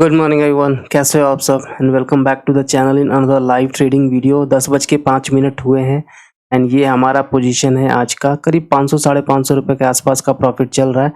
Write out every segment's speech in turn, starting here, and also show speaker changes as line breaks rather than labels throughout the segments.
Good morning everyone, कैसे हो आप सब and welcome back to the channel in another live trading video. 10:05 हुए हैं एंड ये हमारा पोजीशन है आज का। करीब 500 साढ़े 500 रुपये के आसपास का प्रॉफिट चल रहा है।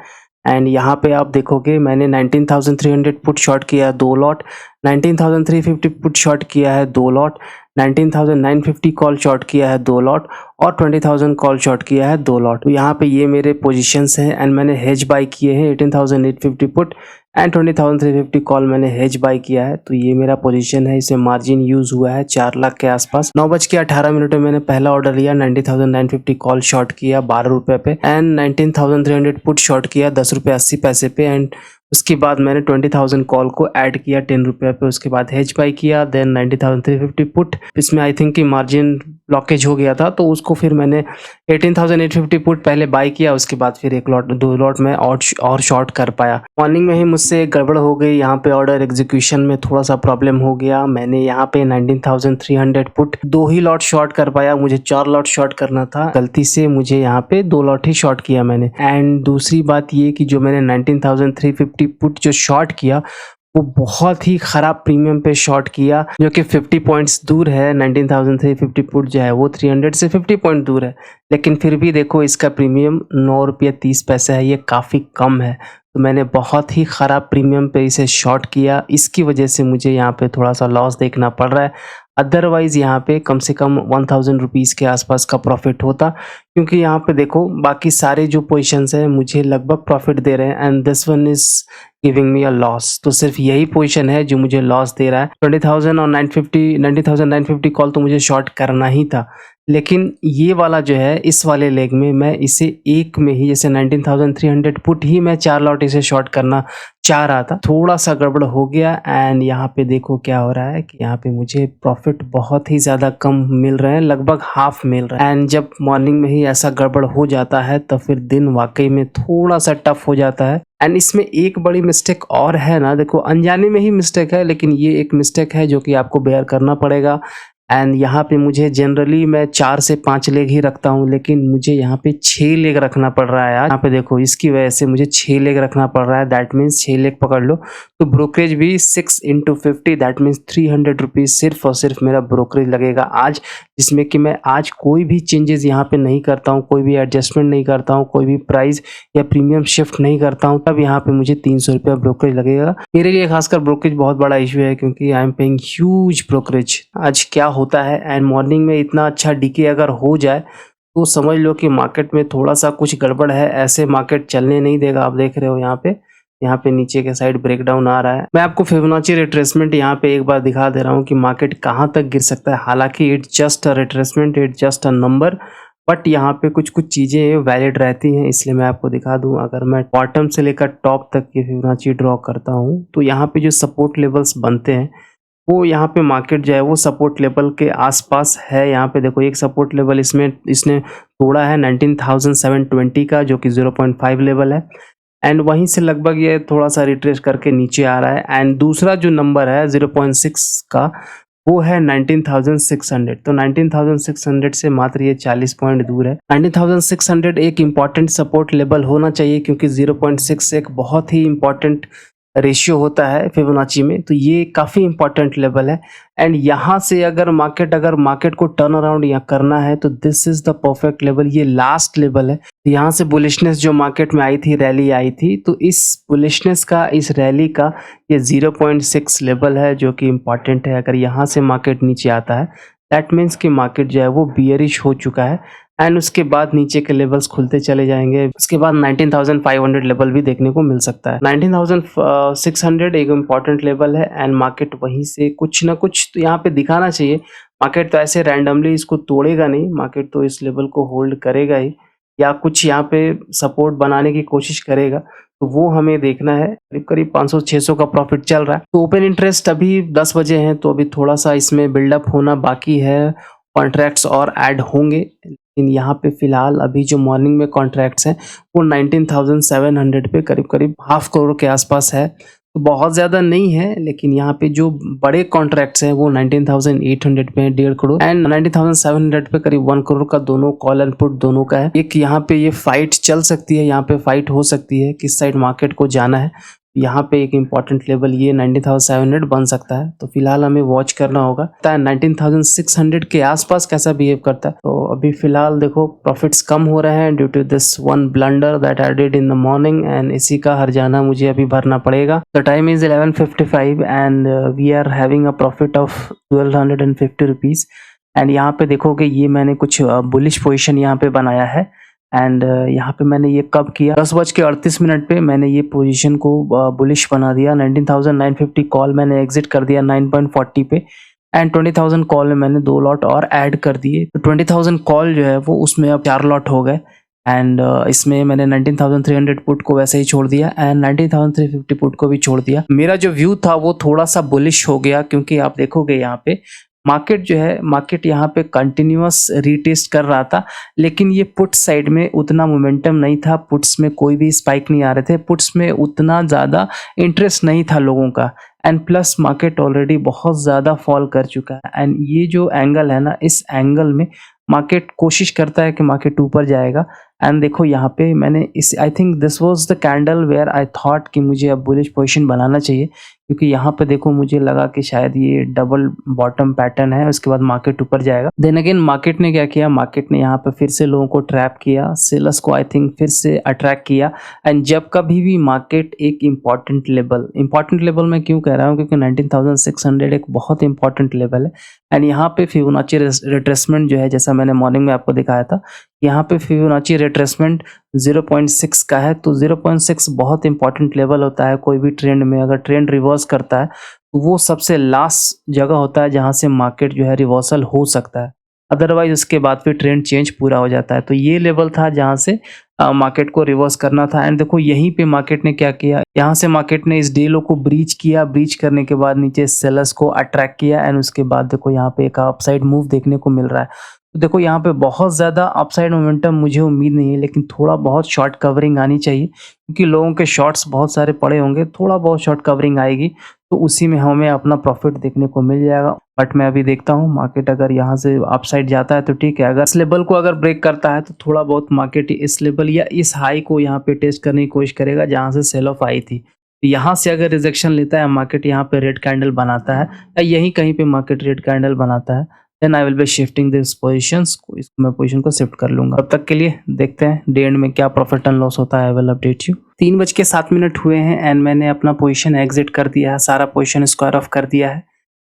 एंड यहाँ पे आप देखोगे मैंने 19,300 पुट शॉर्ट किया है 2 लॉट, 19,350 पुट शॉर्ट किया है 2 लॉट, 19,950 कॉल शॉर्ट किया है 2 लॉट और 20,000 कॉल शॉर्ट किया है 2 लॉट। तो यहाँ पे ये मेरे पोजीशंस हैं एंड मैंने हेज बाई किए हैं 18,850 पुट एंड 20,350 कॉल मैंने हेज बाई किया है। तो ये मेरा पोजीशन है, इसमें मार्जिन यूज हुआ है 4 लाख के आसपास। 9:18 में मैंने पहला ऑर्डर लिया, 90,950 कॉल शॉर्ट किया 12 रुपए पे एंड 19,300 पुट शॉर्ट किया 10 रुपये 80 पैसे पे एंड उसके बाद मैंने 20,000 कॉल को ऐड किया 10 रुपये पे। उसके बाद हेज बाई किया देन 90,350 पुट। इसमें आई थिंक कि मार्जिन ब्लॉकेज हो गया था तो उसको फिर मैंने 18,850 पुट पहले बाई किया, उसके बाद फिर 2 लॉट में और शॉर्ट कर पाया। मॉर्निंग में ही मुझसे गड़बड़ हो गई, यहाँ पे ऑर्डर एग्जीक्यूशन में थोड़ा सा प्रॉब्लम हो गया। मैंने यहाँ पे 19,300 पुट 2 ही लॉट शॉर्ट कर पाया, मुझे 4 लॉट शॉर्ट करना था। गलती से मुझे यहाँ पे 2 लॉट ही शॉर्ट किया मैंने। एंड दूसरी बात ये कि जो मैंने 19,350 पुट जो शॉर्ट किया वो बहुत ही खराब प्रीमियम पे शॉर्ट किया, जो कि 50 पॉइंट्स दूर है। 19,350 पुट जो है वो 300 से 50 पॉइंट दूर है, लेकिन फिर भी देखो इसका प्रीमियम 9 रुपये 30 पैसे है, ये काफ़ी कम है। तो मैंने बहुत ही ख़राब प्रीमियम पे इसे शॉर्ट किया, इसकी वजह से मुझे यहाँ पे थोड़ा सा लॉस देखना पड़ रहा है। अदरवाइज़ यहाँ पे कम से कम 1,000 रुपीज़ के आसपास का प्रॉफिट होता, क्योंकि यहाँ पे देखो बाकी सारे जो पोजीशंस हैं मुझे लगभग प्रॉफिट दे रहे हैं and this one is giving me a loss. तो सिर्फ यही पोजीशन है जो मुझे लॉस दे रहा है। 20,000 और 90,950 कॉल तो मुझे शॉर्ट करना ही था, लेकिन ये वाला जो है इस वाले लेग में मैं इसे एक में ही, जैसे 19,300 पुट ही मैं 4 लॉट इसे शॉर्ट करना चाह रहा था, थोड़ा सा गड़बड़ हो गया। एंड यहाँ पे देखो क्या हो रहा है कि यहाँ पे मुझे प्रॉफिट बहुत ही ज़्यादा कम मिल रहे हैं, लगभग हाफ मिल रहा है। एंड जब मॉर्निंग में ही ऐसा गड़बड़ हो जाता है तो फिर दिन वाकई में थोड़ा सा टफ हो जाता है। एंड इसमें एक बड़ी मिस्टेक और है ना, देखो अनजाने में ही मिस्टेक है, लेकिन ये एक मिस्टेक है जो कि आपको बेयर करना पड़ेगा। एंड यहाँ पे मुझे जनरली मैं 4 से 5 लेग ही रखता हूँ, लेकिन मुझे यहाँ पे 6 लेग रखना पड़ रहा है यार। यहाँ पे देखो इसकी वजह से मुझे 6 लेग रखना पड़ रहा है, दैट मीन्स 6 लेग पकड़ लो तो ब्रोकरेज भी 6 × 50 दैट मीन्स 300 रुपीज़ सिर्फ और सिर्फ मेरा ब्रोकरेज लगेगा आज, जिसमें कि मैं आज कोई भी चेंजेस यहाँ पे नहीं करता हूँ, कोई भी एडजस्टमेंट नहीं करता हूँ, कोई भी प्राइस या प्रीमियम शिफ्ट नहीं करता हूँ, तब यहाँ पे मुझे 300 रुपया ब्रोकरेज लगेगा। मेरे लिए खासकर ब्रोकरेज बहुत बड़ा इशू है, क्योंकि I am paying huge brokerage. आज क्या होता है एंड मॉर्निंग में इतना अच्छा डीके अगर हो जाए तो समझ लो कि मार्केट में थोड़ा सा कुछ गड़बड़ है, ऐसे मार्केट चलने नहीं देगा। आप देख रहे हो यहाँ पे नीचे के साइड ब्रेकडाउन आ रहा है। मैं आपको फिबोनाची रिट्रेसमेंट यहाँ पे एक बार दिखा दे रहा हूँ कि मार्केट कहाँ तक गिर सकता है। हालांकि it's just a retracement, it's just a number, but यहाँ पे कुछ चीज़ें वैलिड रहती हैं, इसलिए मैं आपको दिखा दूँ। अगर मैं बॉटम से लेकर टॉप तक की फिबोनाची ड्रॉ करता हूँ तो यहाँ पे जो सपोर्ट लेवल्स बनते हैं वो यहाँ पे मार्केट जो है वो सपोर्ट लेवल के आसपास है। यहाँ पे देखो एक सपोर्ट लेवल इसने तोड़ा है 19,720 का, जो कि 0.5 लेवल है एंड वहीं से लगभग ये थोड़ा सा रिट्रेस करके नीचे आ रहा है। एंड दूसरा जो नंबर है 0.6 का वो है 19,600। तो 19,600 से मात्र ये 40 पॉइंट दूर है। 19,600 एक इम्पॉर्टेंट सपोर्ट लेवल होना चाहिए, क्योंकि 0.6 एक बहुत ही इम्पॉर्टेंट रेशियो होता है फिबोनाची में, तो ये काफ़ी इंपॉर्टेंट लेवल है। एंड यहाँ से अगर मार्केट को टर्न अराउंड यहाँ करना है तो this is the perfect level, ये लास्ट लेवल है। यहाँ से बुलिशनेस जो मार्केट में आई थी, रैली आई थी, तो इस बुलिशनेस का, इस रैली का ये 0.6 लेवल है जो कि इम्पॉर्टेंट है। अगर यहाँ से मार्केट नीचे आता है दैट मीन्स कि मार्केट जो है वो बियरिश हो चुका है एंड उसके बाद नीचे के लेवल्स खुलते चले जाएंगे। उसके बाद 19,500 लेवल भी देखने को मिल सकता है। 19,600 एक इम्पॉर्टेंट लेवल है एंड मार्केट वहीं से कुछ ना कुछ तो यहाँ पे दिखाना चाहिए। मार्केट तो ऐसे रैंडमली इसको तोड़ेगा नहीं, मार्केट तो इस लेवल को होल्ड करेगा ही या कुछ यहाँ पे सपोर्ट बनाने की कोशिश करेगा, तो वो हमें देखना है। करीब करीब 500-600 का प्रॉफिट चल रहा है। तो ओपन इंटरेस्ट अभी 10 बजे हैं, तो अभी थोड़ा सा इसमें बिल्डअप होना बाकी है, कॉन्ट्रैक्ट्स और ऐड होंगे। लेकिन यहाँ पे फिलहाल अभी जो मॉर्निंग में कॉन्ट्रैक्ट्स हैं वो 19,700 पे करीब करीब ½ करोड़ के आसपास है, तो बहुत ज़्यादा नहीं है। लेकिन यहाँ पे जो बड़े कॉन्ट्रैक्ट्स हैं वो 19,800 पे 1.5 करोड़ एंड 19,700 पे करीब 1 करोड़ का दोनों कॉल एंड पुट दोनों का है। एक यहाँ पे ये फाइट चल सकती है, यहाँ पे फाइट हो सकती है किस साइड मार्केट को जाना है। यहाँ पे एक इम्पॉर्टेंट लेवल ये 19,700 बन सकता है, तो फिलहाल हमें वॉच करना होगा 19,600 के आसपास कैसा बिहेव करता है। तो अभी फिलहाल देखो प्रॉफिट्स कम हो रहे हैं due to this one blunder that I did in the morning, and इसी का हर्जाना मुझे अभी भरना पड़ेगा। The time is 11:55 and we are having a profit of 1250 rupees. And यहाँ पे देखोगे ये मैंने कुछ बुलिश पोजिशन यहाँ पे बनाया है, एंड यहाँ पे मैंने ये कब किया 10:38 पे मैंने ये पोजीशन को बुलिश बना दिया। 19,950 कॉल मैंने एग्जिट कर दिया 9.40 पे, एंड 20,000 कॉल में मैंने 2 लॉट और ऐड कर दिए। तो 20,000 कॉल जो है वो उसमें अब 4 लॉट हो गए, एंड इसमें मैंने 19,300 पुट को वैसे ही छोड़ दिया एंड 19,350 पुट को भी छोड़ दिया। मेरा जो व्यू था वो थोड़ा सा बुलिश हो गया, क्योंकि आप देखोगे यहाँ पे मार्केट जो है, मार्केट यहाँ पे कंटिन्यूअस रीटेस्ट कर रहा था, लेकिन ये पुट साइड में उतना मोमेंटम नहीं था। पुट्स में कोई भी स्पाइक नहीं आ रहे थे, पुट्स में उतना ज़्यादा इंटरेस्ट नहीं था लोगों का, एंड प्लस मार्केट ऑलरेडी बहुत ज़्यादा फॉल कर चुका है। एंड ये जो एंगल है ना, इस एंगल में मार्केट कोशिश करता है कि मार्केट ऊपर जाएगा। एंड देखो यहाँ पे मैंने इस I think this was the candle where I thought कि मुझे अब बुलिश पोजीशन बनाना चाहिए, क्योंकि यहाँ पे देखो मुझे लगा कि शायद ये डबल बॉटम पैटर्न है, उसके बाद मार्केट ऊपर जाएगा। देन अगेन मार्केट ने क्या किया, मार्केट ने यहाँ पे फिर से लोगों को ट्रैप किया, सेलर्स को आई थिंक फिर से अट्रैक्ट किया। एंड जब कभी भी मार्केट एक इंपॉर्टेंट लेवल मैं क्यों कह रहा हूँ, क्योंकि 19,600 एक बहुत इंपॉर्टेंट लेवल है। एंड यहाँ पे फिबोनाची रिट्रेसमेंट जो है, जैसा मैंने मॉर्निंग में आपको दिखाया था, यहाँ पे फिबोनाची रिट्रेसमेंट 0.6 का है। तो 0.6 बहुत इंपॉर्टेंट लेवल होता है कोई भी ट्रेंड में। अगर ट्रेंड रिवर्स करता है तो वो सबसे लास्ट जगह होता है जहाँ से मार्केट जो है रिवर्सल हो सकता है, अदरवाइज उसके बाद फिर ट्रेंड चेंज पूरा हो जाता है। तो ये लेवल था जहाँ से मार्केट को रिवर्स करना था। एंड देखो यहीं पे मार्केट ने क्या किया, यहाँ से मार्केट ने इस डे लो को ब्रीच किया, ब्रीच करने के बाद नीचे सेलर्स को अट्रैक्ट किया, एंड उसके बाद देखो यहाँ पे एक अपसाइड मूव देखने को मिल रहा है। तो देखो यहाँ पे बहुत ज़्यादा अपसाइड मोमेंटम मुझे उम्मीद नहीं है, लेकिन थोड़ा बहुत शॉर्ट कवरिंग आनी चाहिए, क्योंकि लोगों के शॉर्ट्स बहुत सारे पड़े होंगे। थोड़ा बहुत शॉर्ट कवरिंग आएगी तो उसी में हमें अपना प्रॉफिट देखने को मिल जाएगा। बट मैं अभी देखता हूँ मार्केट अगर यहाँ से अपसाइड जाता है तो ठीक है, अगर इस लेवल को अगर ब्रेक करता है तो थोड़ा बहुत मार्केट इस लेवल या इस हाई को यहाँ पे टेस्ट करने की कोशिश करेगा जहाँ से सेल ऑफ आई थी। यहाँ से अगर रिजेक्शन लेता है मार्केट, यहाँ पे रेड कैंडल बनाता है या यहीं कहीं पे मार्केट रेड कैंडल बनाता है, then I will be shifting this positions को, इसको मैं पोजीशन को शिफ्ट कर लूंगा। तब तक के लिए देखते हैं डे एंड में क्या प्रॉफिट एंड लॉस होता है। I will update you. 3:07 हुए हैं एंड मैंने अपना पोजीशन एग्जिट कर दिया है, सारा पोजीशन स्क्वायर ऑफ कर दिया है,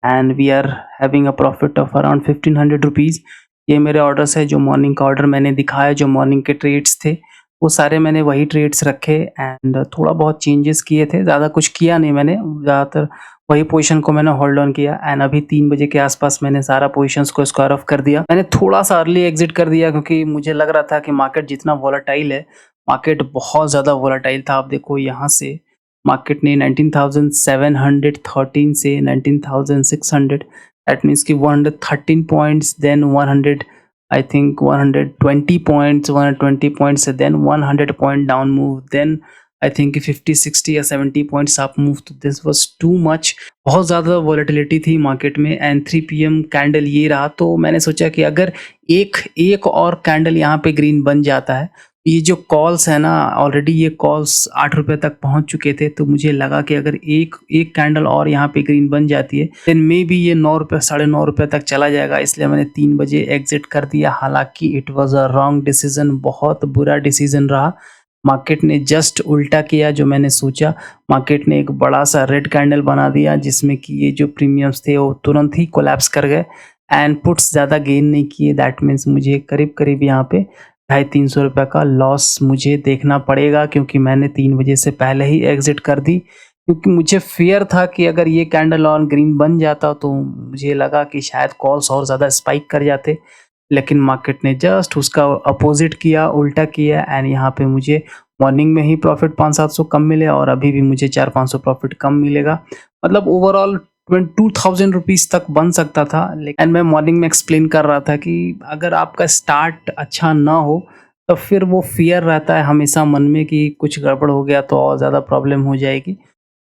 and we are having a profit of around 1500 rupees. ये मेरे ऑर्डर्स है, जो मॉर्निंग का ऑर्डर मैंने दिखाया, जो मॉर्निंग के ट्रेड्स थे वो सारे मैंने वही ट्रेड्स रखे, एंड थोड़ा बहुत चेंजेस किए थे, ज़्यादा कुछ किया नहीं मैंने, ज़्यादातर वही पोजीशन को मैंने होल्ड ऑन किया। एंड अभी 3 बजे के आसपास मैंने सारा पोजीशंस को स्क्वायर ऑफ कर दिया। मैंने थोड़ा सा अर्ली एग्जिट कर दिया, क्योंकि मुझे लग रहा था कि मार्केट जितना वोलेटाइल है, मार्केट बहुत ज़्यादा वोलेटाइल था। आप देखो यहाँ से मार्केट ने 19,713 से 19,600, दैट मीन्स कि 113 points, then 100 I think 120 points, 120 points, then 100 point down move, then I think 50, 60 या 70 points up move. तो this was too much, बहुत ज़्यादा volatility थी मार्केट में। एंड 3 PM कैंडल ये रहा, तो मैंने सोचा कि अगर एक और कैंडल यहाँ पे ग्रीन बन जाता है, ये जो कॉल्स है ना, ऑलरेडी ये कॉल्स 8 रुपये तक पहुंच चुके थे, तो मुझे लगा कि अगर एक कैंडल और यहाँ पे ग्रीन बन जाती है, देन मे बी ये 9 रुपये 9.5 रुपये तक चला जाएगा। इसलिए मैंने 3 बजे एग्जिट कर दिया। हालांकि it was a wrong decision, बहुत बुरा डिसीजन रहा। मार्केट ने जस्ट उल्टा किया जो मैंने सोचा। मार्केट ने एक बड़ा सा रेड कैंडल बना दिया, जिसमें कि ये जो प्रीमियम्स थे वो तुरंत ही कोलैप्स कर गए, एंड पुट्स ज़्यादा गेन नहीं किए। दैट मीन्स मुझे करीब यहाँ पे 250-300 रुपये का लॉस मुझे देखना पड़ेगा, क्योंकि मैंने 3 बजे से पहले ही एग्जिट कर दी। क्योंकि मुझे फियर था कि अगर ये कैंडल ऑन ग्रीन बन जाता तो मुझे लगा कि शायद कॉल्स और ज़्यादा स्पाइक कर जाते, लेकिन मार्केट ने जस्ट उसका अपोजिट किया, उल्टा किया। एंड यहाँ पे मुझे मॉर्निंग में ही प्रॉफिट 500-700 कम मिले, और अभी भी मुझे 400-500 प्रॉफिट कम मिलेगा। मतलब ओवरऑल 22,000 रुपीज़ तक बन सकता था। लेकिन मैं मॉर्निंग में एक्सप्लेन कर रहा था कि अगर आपका स्टार्ट अच्छा ना हो तो फिर वो फियर रहता है हमेशा मन में कि कुछ गड़बड़ हो गया तो और ज़्यादा प्रॉब्लम हो जाएगी।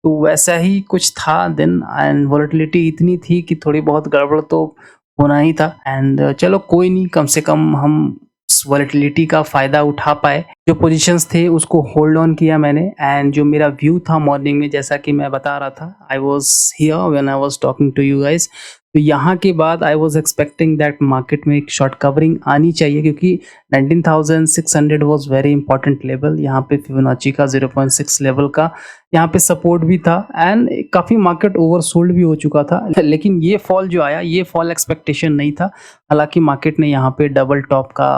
तो वैसा ही कुछ था देन, एंड वोलेटिलिटी इतनी थी कि थोड़ी बहुत गड़बड़ तो होना ही था। एंड चलो कोई नहीं, कम से कम हम उस वॉलेटिलिटी का फ़ायदा उठा पाए। जो पोजीशंस थे उसको होल्ड ऑन किया मैंने एंड जो मेरा व्यू था मॉर्निंग में, जैसा कि मैं बता रहा था, I was here when I was talking to you guys. तो यहाँ के बाद I was expecting that market में एक शॉर्ट कवरिंग आनी चाहिए, क्योंकि 19,600 वाज़ वेरी इंपॉर्टेंट लेवल। यहाँ पे फिबोनाची का 0.6 लेवल का यहाँ पे सपोर्ट भी था एंड काफ़ी मार्केट ओवरसोल्ड भी हो चुका था। लेकिन ये फॉल जो आया, ये फॉल एक्सपेक्टेशन नहीं था। हालांकि मार्केट ने यहाँ पे डबल टॉप का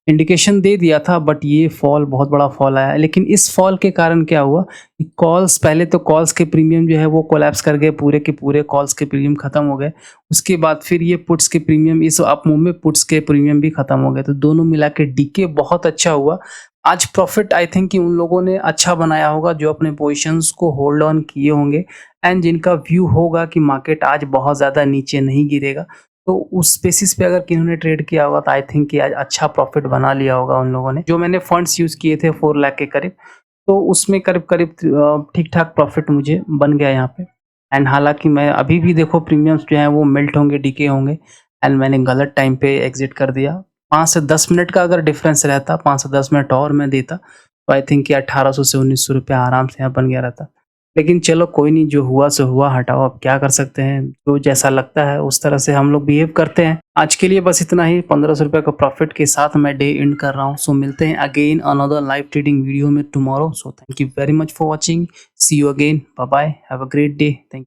इंडिकेशन दे दिया था, बट ये फॉल बहुत बड़ा फॉल आया। लेकिन इस फॉल के कारण क्या हुआ कि कॉल्स, पहले तो कॉल्स के प्रीमियम जो है वो कोलैप्स कर गए, पूरे के पूरे कॉल्स के प्रीमियम खत्म हो गए। उसके बाद फिर ये पुट्स के प्रीमियम, इस अप मूव में पुट्स के प्रीमियम भी खत्म हो गए। तो दोनों मिला के डीके बहुत अच्छा हुआ। आज प्रॉफिट आई थिंक कि उन लोगों ने अच्छा बनाया होगा जो अपने पोजीशंस को होल्ड ऑन किए होंगे एंड जिनका व्यू होगा कि मार्केट आज बहुत ज़्यादा नीचे नहीं गिरेगा। तो उस बेसिस पे अगर किन्होंने ट्रेड किया होगा तो आई थिंक कि आज अच्छा प्रॉफिट बना लिया होगा उन लोगों ने। जो मैंने फंड्स यूज़ किए थे 4 लाख के करीब, तो उसमें करीब-करीब ठीक ठाक प्रॉफिट मुझे बन गया यहाँ पे। एंड हालांकि मैं अभी भी देखो प्रीमियम्स जो हैं वो मिल्ट होंगे, डीके होंगे एंड मैंने गलत टाइम पे एग्जिट कर दिया। 5 से 10 मिनट का अगर डिफरेंस रहता, 5 से 10 मिनट और मैं देता, तो आई थिंक कि 1800 से 1900 रुपया आराम से यहाँ बन गया रहता। लेकिन चलो कोई नहीं, जो हुआ सो हुआ, हटाओ, अब क्या कर सकते हैं। जो जैसा लगता है उस तरह से हम लोग बिहेव करते हैं। आज के लिए बस इतना ही। 1500 रुपये का प्रॉफिट के साथ मैं डे एंड कर रहा हूँ। सो मिलते हैं again another live trading video में tomorrow. So thank you very much for watching. See you again, bye bye, have a great day. Thank you.